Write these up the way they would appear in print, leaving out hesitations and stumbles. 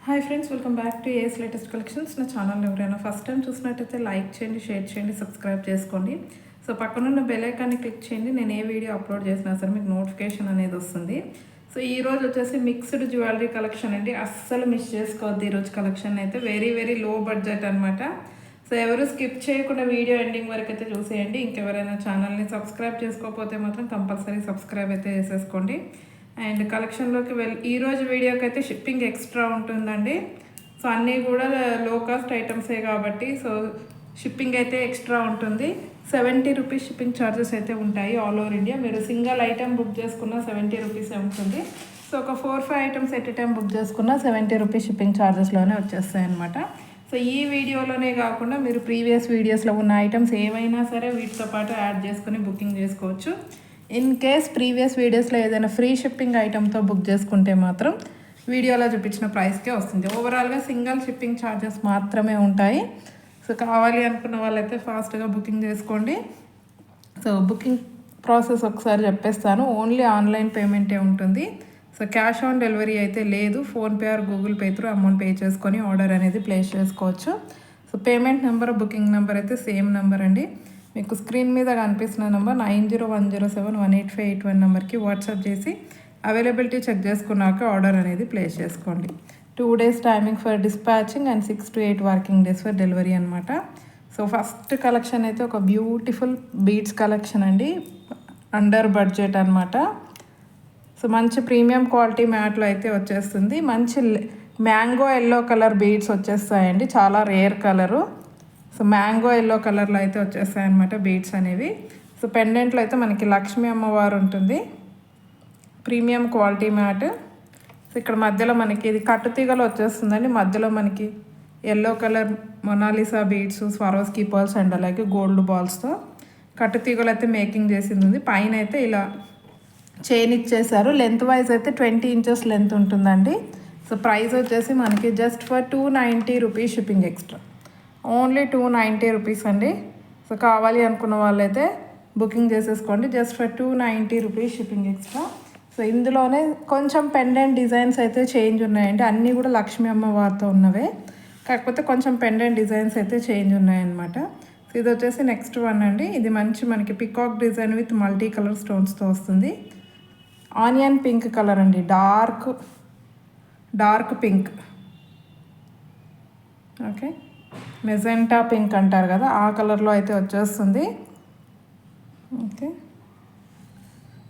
Hi friends, welcome back to AS latest collections. నా channel ఎవరైనా first time చూసినట్టయితే like చేయండి, షేర్ చేయండి, సబ్స్క్రైబ్ చేసుకోండి. సో పక్కనున్న బెల్ ఐకాన్ని క్లిక్ చేయండి. నేను ఏ వీడియో అప్లోడ్ చేసినా సరే మీకు నోటిఫికేషన్ అనేది వస్తుంది. సో ఈరోజు వచ్చేసి మిక్స్డ్ జ్యువెలరీ కలెక్షన్ అండి. అస్సలు మిస్ చేసుకోవద్దు. ఈరోజు కలెక్షన్ అయితే వెరీ వెరీ లో బడ్జెట్ అనమాట. సో ఎవరు స్కిప్ చేయకుండా వీడియో ఎండింగ్ వరకు అయితే చూసేయండి. ఇంకెవరైనా ఛానల్ని సబ్స్క్రైబ్ చేసుకోకపోతే మాత్రం కంపల్సరీ సబ్స్క్రైబ్ అయితే చేసేసుకోండి. అండ్ కలెక్షన్లోకి ఈరోజు వీడియోకి అయితే షిప్పింగ్ ఎక్స్ట్రా ఉంటుందండి. సో అన్నీ కూడా లో కాస్ట్ ఐటమ్సే కాబట్టి సో షిప్పింగ్ అయితే ఎక్స్ట్రా ఉంటుంది. 70 రూపీస్ షిప్పింగ్ ఛార్జెస్ అయితే ఉంటాయి ఆల్ ఓవర్ ఇండియా. మీరు సింగిల్ ఐటమ్ బుక్ చేసుకున్న 70 రూపీసే ఉంటుంది. సో ఒక 4-5 ఐటమ్స్ ఎట్ టైం బుక్ చేసుకున్న 70 రూపీస్ షిప్పింగ్ ఛార్జెస్లోనే వచ్చేస్తాయి అనమాట. సో ఈ వీడియోలోనే కాకుండా మీరు ప్రీవియస్ వీడియోస్లో ఉన్న ఐటమ్స్ ఏవైనా సరే వీటితో పాటు యాడ్ చేసుకుని బుకింగ్ చేసుకోవచ్చు. ఇన్ కేస్ ప్రీవియస్ వీడియోస్లో ఏదైనా ఫ్రీ షిప్పింగ్ ఐటమ్తో బుక్ చేసుకుంటే మాత్రం వీడియోలో చూపించిన ప్రైస్కే వస్తుంది. ఓవరాల్గా సింగిల్ షిప్పింగ్ ఛార్జెస్ మాత్రమే ఉంటాయి. సో కావాలి అనుకున్న వాళ్ళైతే ఫాస్ట్గా బుకింగ్ చేసుకోండి. సో బుకింగ్ ప్రాసెస్ ఒకసారి చెప్పేస్తాను. ఓన్లీ ఆన్లైన్ పేమెంటే ఉంటుంది. సో క్యాష్ ఆన్ డెలివరీ అయితే లేదు. PhonePe are Google pay through amount pay చేసుకొని ఆర్డర్ అనేది ప్లేస్ చేసుకోవచ్చు. So payment number, booking number అయితే సేమ్ నెంబర్ అండి. మీకు స్క్రీన్ మీద కనిపిస్తున్న నెంబర్ 9010718581 నెంబర్కి వాట్సాప్ చేసి అవైలబిలిటీ చెక్ చేసుకున్నాక ఆర్డర్ అనేది ప్లేస్ చేసుకోండి. 2 days timing for dispatching and 6 to 8 working days for delivery అనమాట. సో ఫస్ట్ కలెక్షన్ అయితే ఒక బ్యూటిఫుల్ బీడ్స్ కలెక్షన్ అండి. అండర్ బడ్జెట్ అనమాట. సో మంచి ప్రీమియం క్వాలిటీ మ్యాట్లో అయితే వచ్చేస్తుంది. మంచి మ్యాంగో ఎల్లో కలర్ బీడ్స్ వచ్చేస్తాయండి. చాలా rare colour. So mango yellow కలర్లో అయితే వచ్చేస్తాయి అనమాట బీడ్స్ అనేవి. సో పెండెంట్లో అయితే మనకి లక్ష్మీ అమ్మవారు ఉంటుంది. Premium quality mat. సో ఇక్కడ మధ్యలో మనకి ఇది కట్టుతీగలు వచ్చేస్తుందండి. మధ్యలో మనకి yellow colour Monalisa beads, Swarovski pearls and అలాగే గోల్డ్ బాల్స్తో కట్టుతీగలు అయితే మేకింగ్ చేసింది ఉంది. పైన అయితే ఇలా చైన్ ఇచ్చేసారు. లెంత్ వైజ్ అయితే 20 inches లెంత్ ఉంటుందండి. సో ప్రైస్ వచ్చేసి మనకి just for 290 rupees shipping extra. Only 290 rupees అండి. సో కావాలి అనుకున్న వాళ్ళైతే బుకింగ్ చేసేసుకోండి. Just for 290 rupees shipping extra. So ఇందులోనే కొంచెం పెండెంట్ డిజైన్స్ అయితే చేంజ్ ఉన్నాయండి. అన్నీ కూడా లక్ష్మీ అమ్మవారితో ఉన్నవే, కాకపోతే కొంచెం పెండెంట్ డిజైన్స్ అయితే చేంజ్ ఉన్నాయన్నమాట. సో ఇది వచ్చేసి నెక్స్ట్ వన్ అండి. ఇది మంచి మనకి peacock design with multi colour స్టోన్స్తో వస్తుంది. ఆనియన్ పింక్ కలర్ అండి. Dark pink. Okay, magenta pink అంటారు కదా, ఆ కలర్లో అయితే వచ్చేస్తుంది. ఓకే,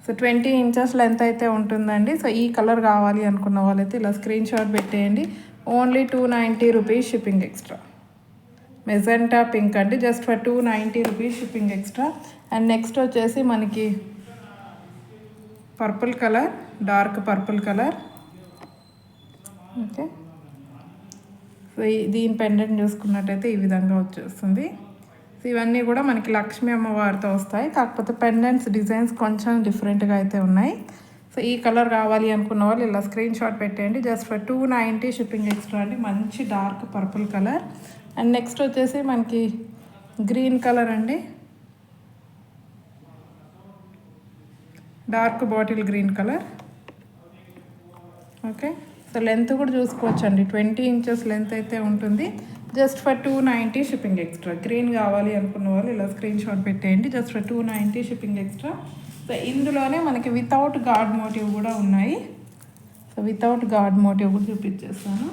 సో 20 inches లెంత్ అయితే ఉంటుందండి. సో ఈ కలర్ కావాలి అనుకున్న వాళ్ళైతే ఇలా స్క్రీన్ షాట్ పెట్టేయండి. Only 290 rupees shipping extra. Magenta pink అండి. Just for 290 rupees shipping extra. And next వచ్చేసి మనకి purple colour, dark purple colour. Okay, so దీని పెండెంట్ చూసుకున్నట్టయితే ఈ విధంగా వచ్చేస్తుంది. సో ఇవన్నీ కూడా మనకి లక్ష్మీ అమ్మవారితో వస్తాయి, కాకపోతే పెండెంట్స్ డిజైన్స్ కొంచెం డిఫరెంట్గా అయితే ఉన్నాయి. సో ఈ కలర్ కావాలి అనుకున్న వాళ్ళు ఇలా స్క్రీన్ షాట్ పెట్టేయండి. జస్ట్ ఫర్ 290 షిప్పింగ్ ఎక్స్ట్రా అండి. మంచి dark purple colour. And next వచ్చేసి మనకి గ్రీన్ కలర్ అండి. Dark bottle green colour. Okay, so length కూడా చూసుకోవచ్చండి. 20 inches లెంత్ అయితే ఉంటుంది. Just for 290 shipping extra. Green కావాలి అనుకున్న వాళ్ళు ఇలా స్క్రీన్ షాట్ పెట్టేయండి. Just for 290 shipping extra. So ఇందులోనే మనకి వితౌట్ గాడ్ మోటివ్ కూడా ఉన్నాయి. సో వితౌట్ గాడ్ మోటివ్ కూడా చూపించేస్తాను.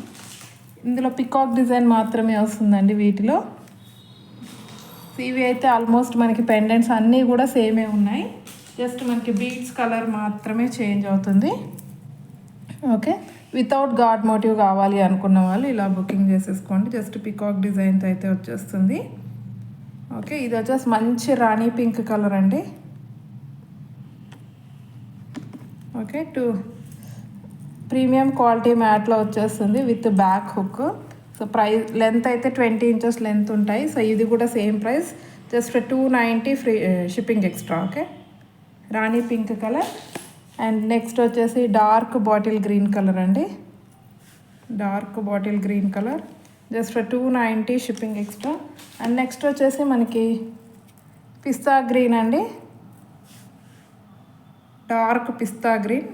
ఇందులో పికాక్ డిజైన్ మాత్రమే వస్తుందండి వీటిలో. ఇవి అయితే ఆల్మోస్ట్ మనకి పెండెంట్స్ అన్నీ కూడా సేమే ఉన్నాయి. జస్ట్ మనకి బీడ్స్ కలర్ మాత్రమే చేంజ్ అవుతుంది. ఓకే, వితౌట్ గాడ్ మోటివ్ కావాలి అనుకున్న వాళ్ళు ఇలా బుకింగ్ చేసేసుకోండి. జస్ట్ పికాక్ డిజైన్తో అయితే వచ్చేస్తుంది. ఓకే, ఇది వచ్చేసి మంచి రాణి పింక్ కలర్ అండి. ఓకే, ప్రీమియం క్వాలిటీ మ్యాట్లో వచ్చేస్తుంది with back hook. So price length అయితే 20 inches లెంత్ ఉంటాయి. సో ఇది కూడా same price. Just 290 free shipping extra. Okay, rani pink colour. And next వచ్చేసి డార్క్ బాటిల్ గ్రీన్ కలర్ అండి. Dark bottle green colour. Just for 290 shipping extra. And next వచ్చేసి మనకి pista green అండి. Dark pista green.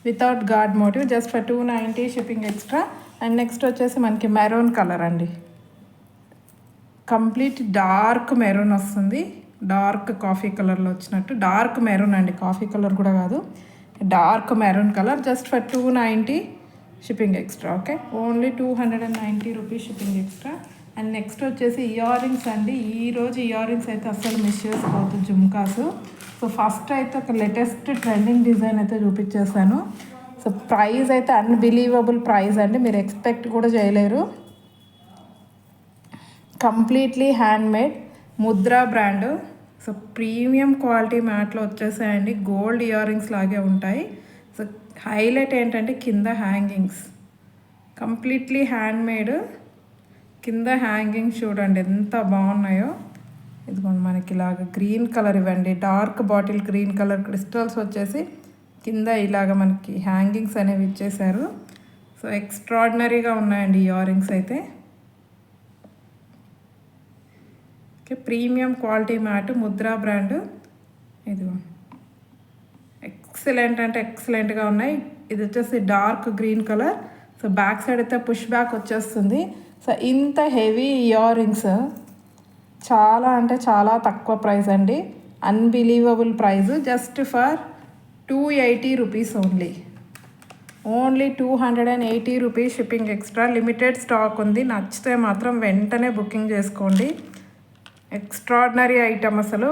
Without guard motive just for 290 shipping extra. And next వచ్చేసి మనకి maroon colour అండి, complete dark maroon వస్తుంది, dark coffee కలర్లో వచ్చినట్టు డార్క్ మెరూన్ అండి, కాఫీ కలర్ కూడా కాదు, dark maroon colour just for 290 shipping extra. Okay, only 290 rupees shipping extra. And next వచ్చేసి ఇయర్ రింగ్స్ అండి. ఈరోజు ఇయర్ రింగ్స్ అయితే అస్సలు మిస్ చేసుకోవద్దు, జుమ్కాస్. సో ఫస్ట్ అయితే ఒక లేటెస్ట్ ట్రెండింగ్ డిజైన్ అయితే చూపించేస్తాను. సో ప్రైస్ అయితే అన్బిలీవబుల్ ప్రైస్ అండి, మీరు ఎక్స్పెక్ట్ కూడా చేయలేరు. Completely handmade, Mudra brand. So premium quality మ్యాట్లో వచ్చేసాయండి, గోల్డ్ ఇయర్ రింగ్స్ లాగే ఉంటాయి. సో హైలైట్ ఏంటంటే కింద హ్యాంగింగ్స్ కంప్లీట్లీ హ్యాండ్మేడ్, కింద హ్యాంగింగ్స్ చూడండి ఎంత బాగున్నాయో. ఇదిగోండి మనకి ఇలాగ గ్రీన్ కలర్ ఇవ్వండి, dark bottle green colour crystals వచ్చేసి కింద ఇలాగ మనకి హ్యాంగింగ్స్ అనేవి ఇచ్చేసారు. సో ఎక్స్ట్రాడినరీగా ఉన్నాయండి ఇయర్ రింగ్స్ అయితే. Okay, premium quality mat, Mudra brand. ఇదిగో ఎక్సలెంట్ అంటే ఎక్సలెంట్గా ఉన్నాయి. ఇది వచ్చేసి dark green colour. So back side అయితే పుష్ బ్యాక్ వచ్చేస్తుంది. సో ఇంత హెవీ ఇయర్ రింగ్స్ చాలా అంటే చాలా తక్కువ ప్రైస్ అండి, unbelievable price. Just for 280 rupees only, only 280 rupees shipping extra. Limited stock ఉంది, నచ్చితే మాత్రం వెంటనే బుకింగ్ చేసుకోండి. ఎక్స్ట్రాడినరీ ఐటమ్ అసలు,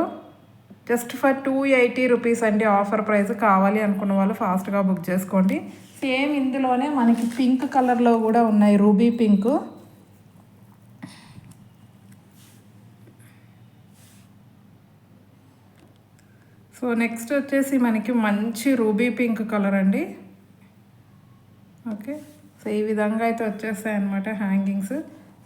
జస్ట్ ఫర్ 280 రూపీస్ అండి ఆఫర్ ప్రైస్. కావాలి అనుకున్న వాళ్ళు ఫాస్ట్గా బుక్ చేసుకోండి. సేమ్ ఇందులోనే మనకి పింక్ కలర్లో కూడా ఉన్నాయి, రూబీ పింక్. సో నెక్స్ట్ వచ్చేసి మనకి మంచి రూబీ పింక్ కలర్ అండి. ఓకే, సో ఈ విధంగా అయితే వచ్చేస్తాయి అన్నమాట హ్యాంగింగ్స్.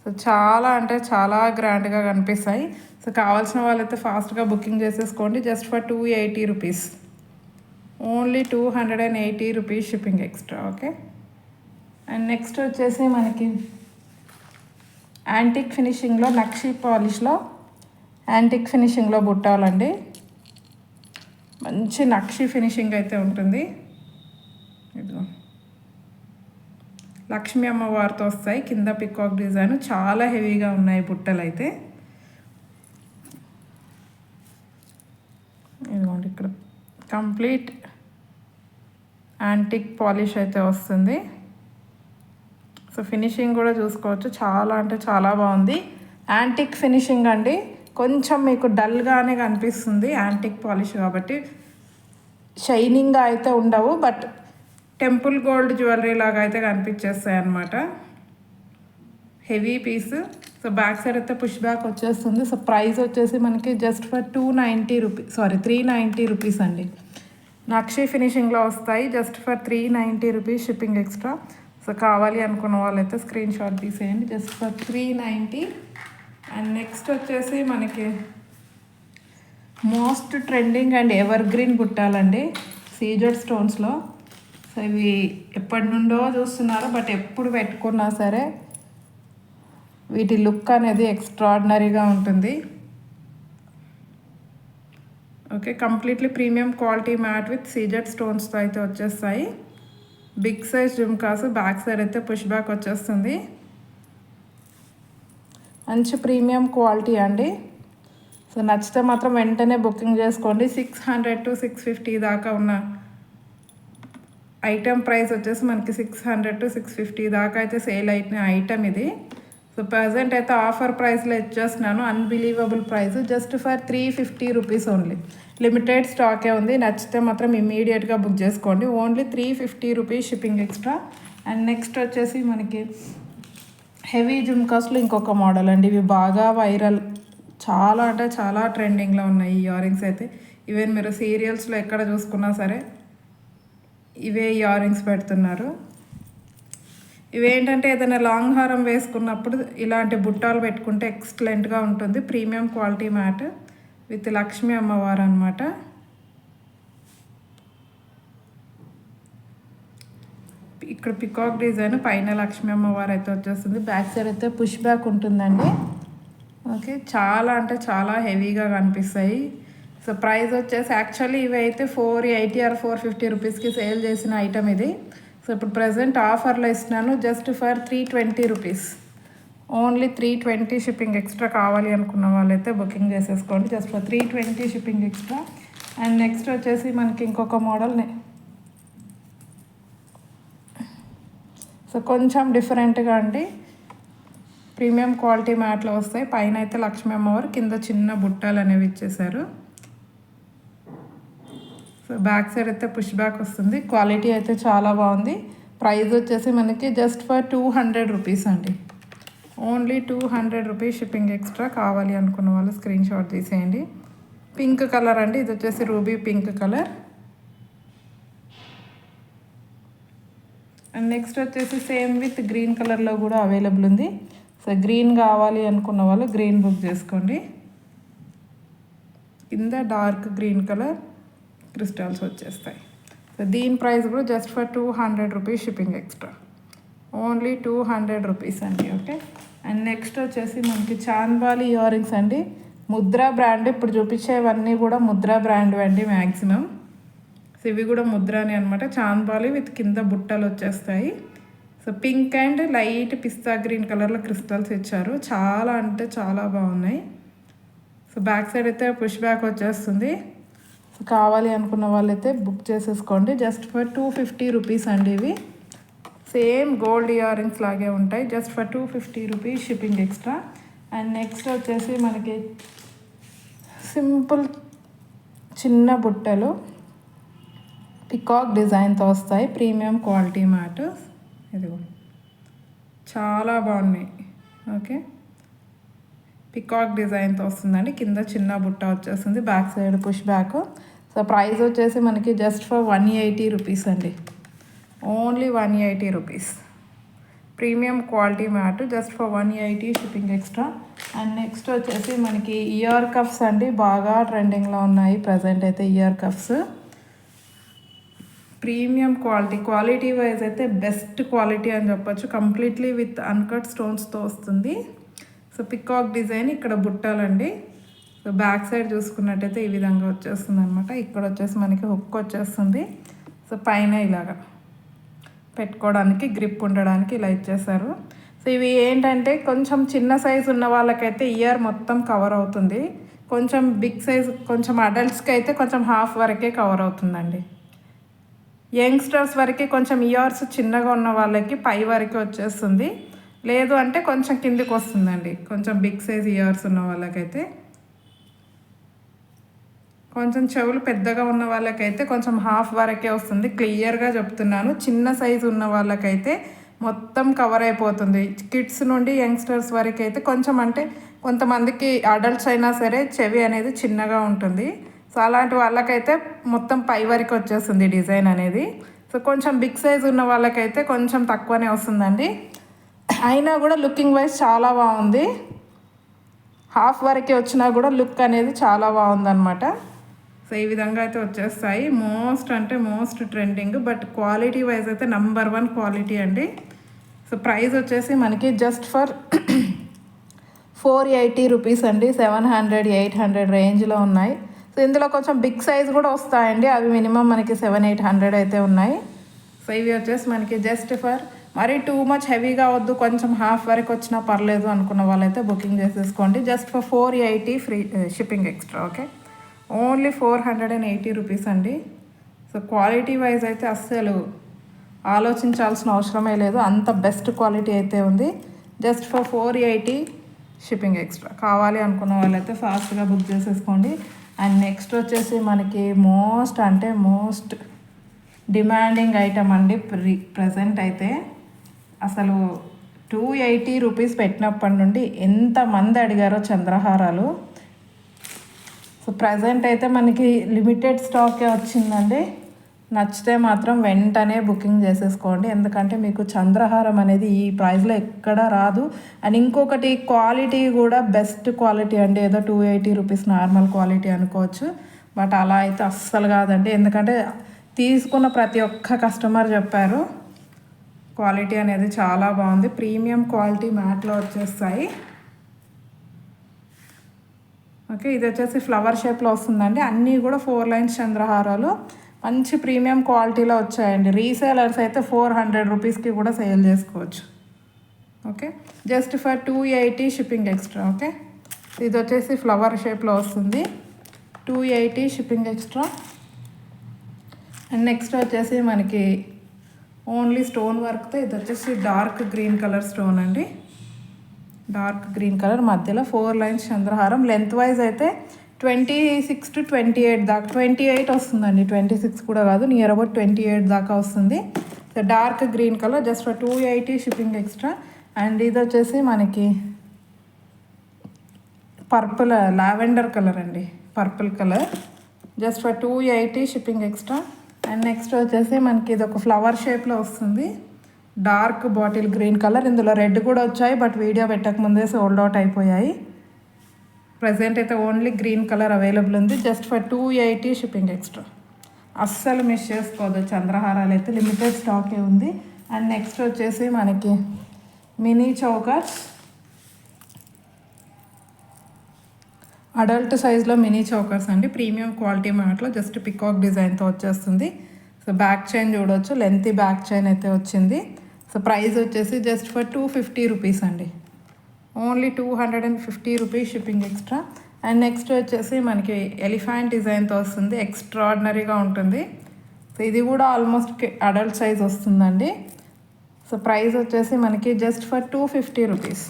సో చాలా అంటే చాలా గ్రాండ్గా కనిపిస్తాయి. సో కావాల్సిన వాళ్ళైతే ఫాస్ట్గా బుకింగ్ చేసేసుకోండి. Just for 280 rupees, only 280 rupees shipping extra. Okay, and next వచ్చేసి మనకి యాంటిక్ ఫినిషింగ్లో, నక్షి పాలిష్లో యాంటిక్ ఫినిషింగ్లో బుట్టాలండి. మంచి నక్షి ఫినిషింగ్ అయితే ఉంటుంది. ఇదిగో లక్ష్మీ అమ్మవారితో వస్తాయి, కింద పికాక్ డిజైన్. చాలా హెవీగా ఉన్నాయి బుట్టలు అయితే. ఇదిగోండి ఇక్కడ కంప్లీట్ యాంటిక్ పాలిష్ అయితే వస్తుంది. సో ఫినిషింగ్ కూడా చూసుకోవచ్చు, చాలా అంటే చాలా బాగుంది. యాంటిక్ ఫినిషింగ్ అండి, కొంచెం మీకు డల్గానే కనిపిస్తుంది యాంటిక్ పాలిష్ కాబట్టి, షైనింగ్గా అయితే ఉండవు, బట్ టెంపుల్ గోల్డ్ జ్యువెలరీ లాగా అయితే కనిపించేస్తాయి అన్నమాట. Heavy piece. So back side అయితే పుష్ బ్యాక్ వచ్చేస్తుంది. సో ప్రైస్ వచ్చేసి మనకి జస్ట్ ఫర్ 390 రూపీస్ అండి. నక్షి ఫినిషింగ్లో వస్తాయి, just for 390 rupees shipping extra. So కావాలి అనుకున్న వాళ్ళైతే స్క్రీన్ షాట్ తీసేయండి, జస్ట్ ఫర్ 390. అండ్ నెక్స్ట్ వచ్చేసి మనకి most trending and evergreen బుట్టాలండి, సీజెడ్ స్టోన్స్లో. సో ఇవి ఎప్పటి నుండో చూస్తున్నారు, బట్ ఎప్పుడు పెట్టుకున్నా సరే వీటి లుక్ అనేది ఎక్స్ట్రాడినరీగా ఉంటుంది. Okay, completely premium quality matte with CZ స్టోన్స్తో అయితే వచ్చేస్తాయి. Big size jhumkas, back side అయితే పుష్ బ్యాక్ వచ్చేస్తుంది. మంచి ప్రీమియం క్వాలిటీ అండి. సో నచ్చితే మాత్రం వెంటనే బుకింగ్ చేసుకోండి. 600 to 650 దాకా ఉన్న ఐటమ్ ప్రైస్ వచ్చేసి మనకి 600 to 650 దాకా అయితే సేల్ అయిన ఐటమ్ ఇది. సో ప్రజెంట్ అయితే ఆఫర్ ప్రైస్లో ఇచ్చేస్తున్నాను, unbelievable price, just for 350 rupees only. Limited స్టాకే ఉంది, నచ్చితే మాత్రం ఇమీడియట్గా బుక్ చేసుకోండి. Only 350 rupees shipping extra. And next వచ్చేసి మనకి హెవీ జుమ్కాస్లో ఇంకొక మోడల్ అండి. ఇవి బాగా వైరల్, చాలా అంటే చాలా ట్రెండింగ్లో ఉన్నాయి ఈ ఇయర్ రింగ్స్ అయితే. ఈవెన్ మీరు సీరియల్స్లో ఎక్కడ చూసుకున్నా సరే ఇవే ఇయర్ రింగ్స్ పెడుతున్నారు. ఇవేంటంటే ఏదైనా లాంగ్ హారం వేసుకున్నప్పుడు ఇలాంటి బుట్టాలు పెట్టుకుంటే ఎక్సలెంట్గా ఉంటుంది. Premium quality matte with Lakshmi అమ్మవారు అనమాట. ఇక్కడ పికాక్ డిజైన్, పైన లక్ష్మీ అమ్మవారు అయితే వచ్చేస్తుంది. బ్యాక్ సైడ్ అయితే పుష్ బ్యాక్ ఉంటుందండి. ఓకే, చాలా అంటే చాలా హెవీగా కనిపిస్తాయి. సో ప్రైస్ వచ్చేసి యాక్చువల్లీ ఇవి అయితే 480 ఆర్ 450 రూపీస్కి సేల్ చేసిన ఐటమ్ ఇది. సో ఇప్పుడు ప్రజెంట్ ఆఫర్లో ఇస్తున్నాను just for 320 rupees. Only 320 shipping extra కావాలి అనుకున్న వాళ్ళైతే బుకింగ్ చేసేసుకోండి just for 320 shipping extra. And next వచ్చేసి మనకి ఇంకొక మోడల్ని సో కొంచెం డిఫరెంట్గా అండి, ప్రీమియం క్వాలిటీ మ్యాట్లో వస్తాయి. పైన అయితే లక్ష్మీ అమ్మవారు, కింద చిన్న బుట్టాలు అనేవి ఇచ్చేసారు. సో బ్యాక్ సైడ్ అయితే పుష్ బ్యాక్ వస్తుంది. క్వాలిటీ అయితే చాలా బాగుంది. ప్రైస్ వచ్చేసి మనకి జస్ట్ ఫర్ 200 రూపీస్ అండి. Only 200 rupees shipping extra. కావాలి అనుకున్న వాళ్ళు స్క్రీన్ షాట్ తీసేయండి. పింక్ కలర్ అండి, ఇది వచ్చేసి ruby pink colour. And next వచ్చేసి సేమ్ విత్ గ్రీన్ కలర్లో కూడా అవైలబుల్ ఉంది. సో గ్రీన్ కావాలి అనుకున్న వాళ్ళు గ్రీన్ బుక్ చేసుకోండి. కింద డార్క్ గ్రీన్ కలర్ క్రిస్టల్స్ వచ్చేస్తాయి. సో దీని ప్రైస్ కూడా just for 200 rupees shipping extra. Only 200 rupees అండి. ఓకే. అండ్ నెక్స్ట్ వచ్చేసి మనకి చాన్బాలి ఇయర్ రింగ్స్ అండి, ముద్రా బ్రాండ్. ఇప్పుడు చూపించేవన్నీ కూడా ముద్రా బ్రాండ్ అండి మ్యాక్సిమం. సో ఇవి కూడా ముద్రాని అనమాట. చాన్బాలి విత్ కింద బుట్టలు వచ్చేస్తాయి. So pink and light pista green కలర్లో క్రిస్టల్స్ ఇచ్చారు. చాలా అంటే చాలా బాగున్నాయి. సో బ్యాక్ సైడ్ అయితే పుష్ బ్యాక్ వచ్చేస్తుంది. సో కావాలి అనుకున్న వాళ్ళైతే బుక్ చేసేసుకోండి జస్ట్ ఫర్ 250 రూపీస్ అండి. ఇవి సేమ్ గోల్డ్ ఇయర్ రింగ్స్ లాగే ఉంటాయి just for 250 rupees shipping extra. And next వచ్చేసి మనకి సింపుల్ చిన్న బుట్టలు పికాక్ డిజైన్తో వస్తాయి, ప్రీమియం క్వాలిటీ మ్యాట్. ఇది చాలా బాగున్నాయి. ఓకే, పికాక్ డిజైన్తో వస్తుందండి. కింద చిన్న బుట్ట వచ్చేస్తుంది, back side push back. So price వచ్చేసి మనకి జస్ట్ ఫర్ 180 రూపీస్ అండి. Only 180 rupees premium quality mat just for 180 shipping extra. And next వచ్చేసి మనకి ఇయర్ కఫ్స్ అండి, బాగా ట్రెండింగ్లో ఉన్నాయి ప్రజెంట్ అయితే year cuffs. Premium quality wise అయితే బెస్ట్ క్వాలిటీ అని చెప్పొచ్చు. కంప్లీట్లీ విత్ అన్కట్ స్టోన్స్తో వస్తుంది. సో పికాక్ డిజైన్, ఇక్కడ బుట్టాలండి. సో బ్యాక్ సైడ్ చూసుకున్నట్టయితే ఈ విధంగా వచ్చేస్తుంది అనమాట. ఇక్కడ వచ్చేసి మనకి హుక్ వచ్చేస్తుంది. సో పైన ఇలాగా పెట్టుకోవడానికి గ్రిప్ ఉండడానికి ఇలా ఇచ్చేసారు. సో ఇవి ఏంటంటే కొంచెం చిన్న సైజు ఉన్న వాళ్ళకైతే ఇయర్ మొత్తం కవర్ అవుతుంది. కొంచెం బిగ్ సైజ్, కొంచెం అడల్ట్స్కి అయితే కొంచెం హాఫ్ వరకే కవర్ అవుతుందండి. యంగ్స్టర్స్ వరకు కొంచెం ఇయర్స్ చిన్నగా ఉన్న వాళ్ళకి పై వరకు వచ్చేస్తుంది. లేదు అంటే కొంచెం కిందికి వస్తుందండి. కొంచెం బిగ్ సైజ్ ఇయర్స్ ఉన్న వాళ్ళకైతే, కొంచెం చెవులు పెద్దగా ఉన్న వాళ్ళకైతే కొంచెం హాఫ్ వరకే వస్తుంది. క్లియర్గా చెప్తున్నాను. చిన్న సైజు ఉన్న వాళ్ళకైతే మొత్తం కవర్ అయిపోతుంది. కిడ్స్ నుండి యంగ్స్టర్స్ వరకు అయితే కొంచెం, అంటే కొంతమందికి అడల్ట్స్ అయినా సరే చెవి అనేది చిన్నగా ఉంటుంది. సో అలాంటి వాళ్ళకైతే మొత్తం పై వరకు వచ్చేస్తుంది డిజైన్ అనేది. సో కొంచెం బిగ్ సైజ్ ఉన్న వాళ్ళకైతే కొంచెం తక్కువనే వస్తుందండి. అయినా కూడా లుకింగ్ వైజ్ చాలా బాగుంది. హాఫ్ వరకే వచ్చినా కూడా లుక్ అనేది చాలా బాగుందన్నమాట. సో ఈ విధంగా అయితే వచ్చేస్తాయి. Most trending, but quality wise అయితే నంబర్ 1 క్వాలిటీ అండి. సో ప్రైస్ వచ్చేసి మనకి జస్ట్ ఫర్ 480 రూపీస్ అండి. 700, 800 రేంజ్లో ఉన్నాయి. సో ఇందులో కొంచెం బిగ్ సైజ్ కూడా వస్తాయండి. అవి మినిమం మనకి 700-800 అయితే ఉన్నాయి. సో ఇవి వచ్చేసి మనకి జస్ట్ ఫర్, మరీ టూ మచ్ హెవీగా వద్దు, కొంచెం హాఫ్ వరకు వచ్చినా పర్లేదు అనుకున్న వాళ్ళైతే బుకింగ్ చేసేసుకోండి just for 480 free shipping extra. Okay, only 480 rupees అండి. సో క్వాలిటీ వైజ్ అయితే అస్సలు ఆలోచించాల్సిన అవసరమే లేదు, అంత బెస్ట్ క్వాలిటీ అయితే ఉంది. Just for 480 shipping extra. కావాలి అనుకున్న వాళ్ళైతే ఫాస్ట్గా బుక్ చేసేసుకోండి. అండ్ నెక్స్ట్ వచ్చేసి మనకి మోస్ట్ డిమాండింగ్ ఐటమ్ అండి. ప్రజెంట్ అయితే అసలు 280 రూపీస్ పెట్టినప్పటి నుండి ఎంతమంది అడిగారో చంద్రహారాలు. సో ప్రజెంట్ అయితే మనకి లిమిటెడ్ స్టాకే వచ్చిందండి. నచ్చితే మాత్రం వెంటనే బుకింగ్ చేసేసుకోండి, ఎందుకంటే మీకు చంద్రహారం అనేది ఈ ప్రైస్లో ఎక్కడ రాదు. అండ్ ఇంకొకటి క్వాలిటీ కూడా బెస్ట్ క్వాలిటీ అండి. ఏదో 280 రూపీస్ నార్మల్ క్వాలిటీ అనుకోవచ్చు, బట్ అలా అయితే అస్సలు కాదండి. ఎందుకంటే తీసుకున్న ప్రతి ఒక్క కస్టమర్ చెప్పారు క్వాలిటీ అనేది చాలా బాగుంది. ప్రీమియం క్వాలిటీ మ్యాట్లో వచ్చేస్తాయి. ఓకే, ఇది వచ్చేసి ఫ్లవర్ షేప్లో వస్తుందండి. అన్నీ కూడా 4 లైన్స్ చంద్రహారాలు మంచి ప్రీమియం క్వాలిటీలో వచ్చాయండి. రీసేలర్స్ అయితే 400 రూపీస్కి కూడా సేల్ చేసుకోవచ్చు. Okay, just for 280 shipping extra. Okay, ఇది వచ్చేసి ఫ్లవర్ షేప్లో వస్తుంది, 280 షిప్పింగ్ ఎక్స్ట్రా. అండ్ నెక్స్ట్ వచ్చేసి మనకి ఓన్లీ స్టోన్ వర్క్తో, ఇది వచ్చేసి డార్క్ గ్రీన్ కలర్ స్టోన్ అండి. డార్క్ గ్రీన్ కలర్ మధ్యలో 4 లైన్స్ చంద్రహారం. లెంత్ వైజ్ అయితే 26 to 28 దాకా, 28 వస్తుందండి, 26 కూడా కాదు, నియర్ అబౌట్ 28 దాకా వస్తుంది. So dark green colour just for 280 shipping extra. And ఇది వచ్చేసి మనకి పర్పుల్ లావెండర్ కలర్ అండి, purple colour just for 280 shipping extra. And next వచ్చేసి మనకి ఇది ఒక ఫ్లవర్ షేప్లో వస్తుంది, డార్క్ బాటిల్ గ్రీన్ కలర్. ఇందులో రెడ్ కూడా వచ్చాయి, బట్ వీడియో పెట్టకముందే సోల్డ్ అవుట్ అయిపోయాయి. ప్రజెంట్ అయితే ఓన్లీ గ్రీన్ కలర్ అవైలబుల్ ఉంది, జస్ట్ ఫర్ 280 షిప్పింగ్ ఎక్స్ట్రా. అస్సలు మిస్ చేసుకోవద్దు, చంద్రహారాలు అయితే లిమిటెడ్ స్టాకే ఉంది. అండ్ నెక్స్ట్ వచ్చేసి మనకి మినీ చౌకర్స్, అడల్ట్ సైజ్లో మినీ చౌకర్స్ అండి, ప్రీమియం క్వాలిటీ మాటలో జస్ట్ పికాక్ డిజైన్తో వచ్చేస్తుంది. సో బ్యాక్ చైన్ చూడవచ్చు, లెంతీ బ్యాక్ చైన్ అయితే వచ్చింది. సో ప్రైస్ వచ్చేసి జస్ట్ ఫర్ 250 రూపీస్ అండి, only 250 rupees shipping extra. And next వచ్చేసి మనకి ఎలిఫెంట్ డిజైన్తో వస్తుంది, ఎక్స్ట్రాడినరీగా ఉంటుంది. సో ఇది కూడా ఆల్మోస్ట్ అడల్ట్ సైజ్ వస్తుందండి. సో ప్రైస్ వచ్చేసి మనకి జస్ట్ ఫర్ 250 రూపీస్.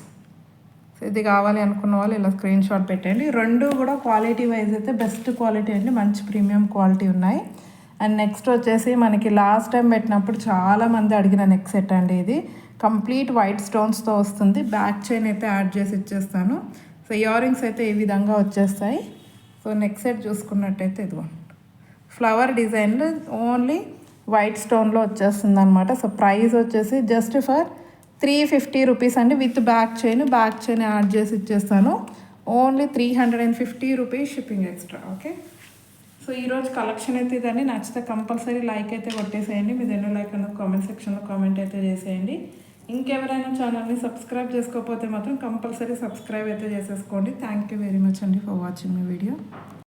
సో ఇది కావాలి అనుకున్న వాళ్ళు ఇలా స్క్రీన్ షాట్ పెట్టండి. రెండు కూడా క్వాలిటీ వైజ్ అయితే బెస్ట్ క్వాలిటీ అండి, మంచి ప్రీమియం క్వాలిటీ ఉన్నాయి. అండ్ నెక్స్ట్ వచ్చేసి మనకి లాస్ట్ టైం పెట్టినప్పుడు చాలామంది అడిగిన నెక్ సెట్ అండి. ఇది కంప్లీట్ వైట్ స్టోన్స్తో వస్తుంది, బ్యాక్ చైన్ అయితే యాడ్ చేసి ఇచ్చేస్తాను. సో ఇయర్ రింగ్స్ అయితే ఈ విధంగా వచ్చేస్తాయి. సో నెక్ సెట్ చూసుకున్నట్టయితే ఇదిగో ఫ్లవర్ డిజైన్లో ఓన్లీ వైట్ స్టోన్లో వచ్చేస్తుంది అనమాట. సో ప్రైస్ వచ్చేసి జస్ట్ ఫర్ 350 రూపీస్ అండి, విత్ బ్యాక్ చైన్ యాడ్ చేసి ఇచ్చేస్తాను. Only 350 rupees shipping extra. Okay, so ఈరోజు కలెక్షన్ అయితే ఇదండి. నచ్చితే కంపల్సరీ లైక్ అయితే కొట్టేసేయండి. మీరు ఎన్నో లైక్ అన్నది కామెంట్ సెక్షన్లో కామెంట్ అయితే చేసేయండి. ఇంకెవరైనా ఛానల్ని సబ్స్క్రైబ్ చేసుకోకపోతే మాత్రం కంపల్సరీ సబ్స్క్రైబ్ అయితే చేసేసుకోండి. థ్యాంక్ యూ వెరీ మచ్ అండి ఫర్ వాచింగ్ మై వీడియో.